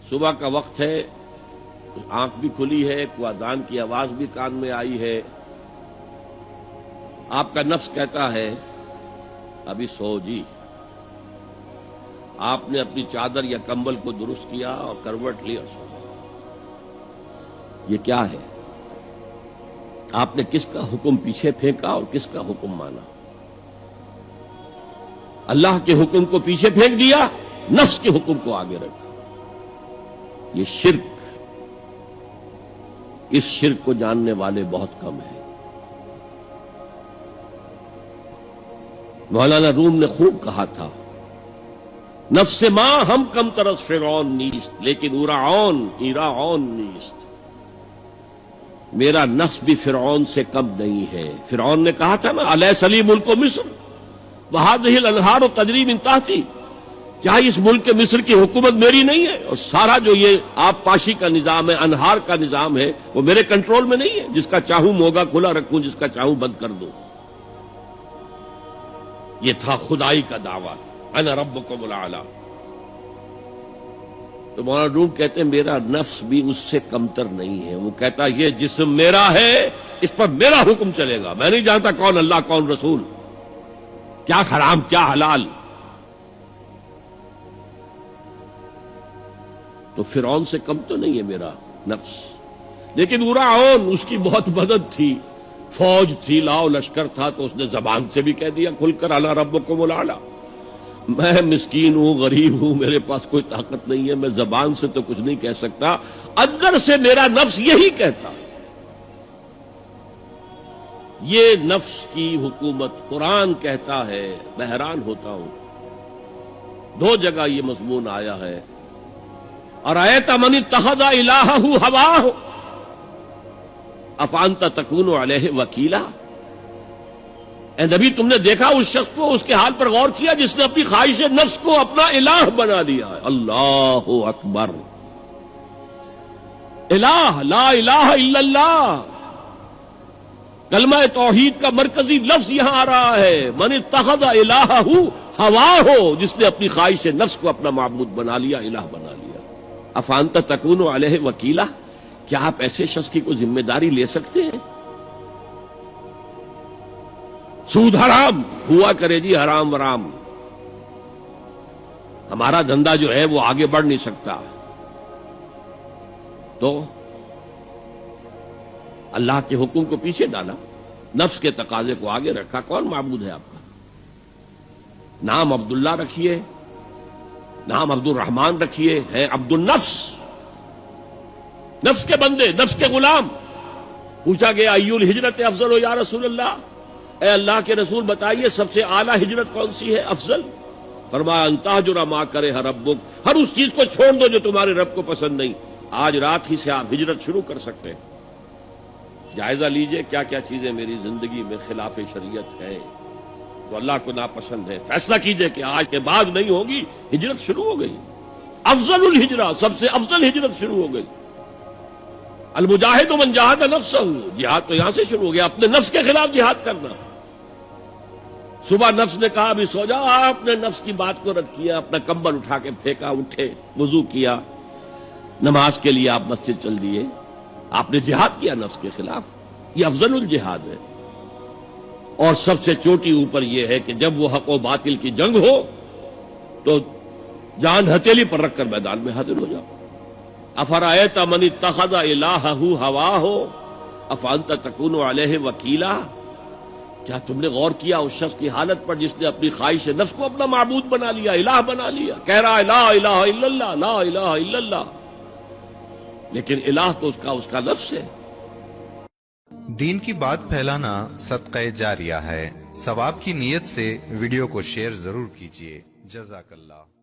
صبح کا وقت ہے، آنکھ بھی کھلی ہے، کوئی اذان کی آواز بھی کان میں آئی ہے، آپ کا نفس کہتا ہے ابھی سو جی۔ آپ نے اپنی چادر یا کمبل کو درست کیا اور کروٹ لی اور سو۔ یہ کیا ہے؟ آپ نے کس کا حکم پیچھے پھینکا اور کس کا حکم مانا؟ اللہ کے حکم کو پیچھے پھینک دیا، نفس کے حکم کو آگے رکھا۔ یہ شرک، اس شرک کو جاننے والے بہت کم ہیں۔ مولانا روم نے خوب کہا تھا، نفس ما ہم کم ترس فرعون نیست لیکن ایراعون نیست۔ میرا نفس بھی فرعون سے کم نہیں ہے۔ فرعون نے کہا تھا نا، الیس لی ملک مصر وہذہ الانہار تجری من تحتی، کیا اس ملک مصر کی حکومت میری نہیں ہے؟ اور سارا جو یہ آب پاشی کا نظام ہے، انہار کا نظام ہے، وہ میرے کنٹرول میں نہیں ہے؟ جس کا چاہوں موگا کھلا رکھوں، جس کا چاہوں بند کر دوں۔ یہ تھا خدائی کا دعویٰ، انا ربکم الاعلی۔ تو مولانا روم کہتے ہیں میرا نفس بھی اس سے کمتر نہیں ہے۔ وہ کہتا یہ جسم میرا ہے، اس پر میرا حکم چلے گا، میں نہیں جانتا کون اللہ کون رسول، کیا حرام کیا حلال۔ تو فرعون سے کم تو نہیں ہے میرا نفس، لیکن ایراعون اس کی بہت مدد تھی، فوج تھی، لاؤ لشکر تھا، تو اس نے زبان سے بھی کہہ دیا کھل کر انا ربکم الاعلی۔ میں مسکین ہوں، غریب ہوں، میرے پاس کوئی طاقت نہیں ہے، میں زبان سے تو کچھ نہیں کہہ سکتا، اندر سے میرا نفس یہی کہتا۔ یہ نفس کی حکومت قرآن کہتا ہے، میں حیران ہوتا ہوں۔ دو جگہ یہ مضمون آیا ہے، ارأیت من اتخذ الہہ ہواہ افانت تکون علیہ وکیلا۔ اے نبی تم نے دیکھا اس شخص کو، اس کے حال پر غور کیا جس نے اپنی خواہش نفس کو اپنا الہ بنا لیا ہے۔ اللہ اکبر، الہ، لا الہ الا اللہ، کلمہ توحید کا مرکزی لفظ یہاں آ رہا ہے، من اتخذ الہہ ہواہ، جس نے اپنی خواہش نفس کو اپنا معبود بنا لیا، الہ بنا لیا۔ افانت تکون علیہ وکیلا، کیا آپ ایسے شخص کی کوئی ذمہ داری لے سکتے ہیں؟ سود حرام ہوا کرے جی، حرام ورام، ہمارا دھندا جو ہے وہ آگے بڑھ نہیں سکتا۔ تو اللہ کے حکم کو پیچھے ڈالا، نفس کے تقاضے کو آگے رکھا۔ کون معبود ہے آپ کا؟ نام عبداللہ رکھیے، نام عبد الرحمن رکھیے، ہے عبد النفس، نفس کے بندے، نفس کے غلام۔ پوچھا گیا ایو الہجرت افضل ہو یا رسول اللہ، اے اللہ کے رسول بتائیے سب سے اعلیٰ ہجرت کون سی ہے، افضل؟ فرمایا ان تہجر ما کرہ ربک، ہر اس چیز کو چھوڑ دو جو تمہارے رب کو پسند نہیں۔ آج رات ہی سے آپ ہجرت شروع کر سکتے ہیں۔ جائزہ لیجئے کیا کیا چیزیں میری زندگی میں خلاف شریعت ہے، تو اللہ کو ناپسند ہے، فیصلہ کیجئے کہ آج کے بعد نہیں ہوگی۔ ہجرت شروع ہو گئی، افضل الہجرہ، سب سے افضل ہجرت شروع ہو گئی۔ المجاہد من جاہد نفسہ، جہاد تو یہاں سے شروع ہو گیا، اپنے نفس کے خلاف جہاد کرنا۔ صبح نفس نے کہا ابھی سو جاؤ، آپ نے نفس کی بات کو رد کیا، اپنا کمبل اٹھا کے پھینکا، اٹھے، وضو کیا، نماز کے لیے آپ مسجد چل دیے، آپ نے جہاد کیا نفس کے خلاف۔ یہ افضل الجہاد ہے۔ اور سب سے چوٹی اوپر یہ ہے کہ جب وہ حق و باطل کی جنگ ہو تو جان ہتھیلی پر رکھ کر میدان میں حاضر ہو جاؤ۔ افرأیت من اتخذ الہہ ہواہ افانت تکون علیہ وکیلا، کیا تم نے غور کیا اس شخص کی حالت پر جس نے اپنی خواہش نفس کو اپنا معبود بنا لیا، الہ بنا لیا، کہہ رہا ہے لا الہ الا اللہ، لا الہ الا اللہ، لیکن الہ تو اس کا لفظ ہے۔ دین کی بات پھیلانا صدقہ جاریہ ہے، ثواب کی نیت سے ویڈیو کو شیئر ضرور کیجیے۔ جزاک اللہ۔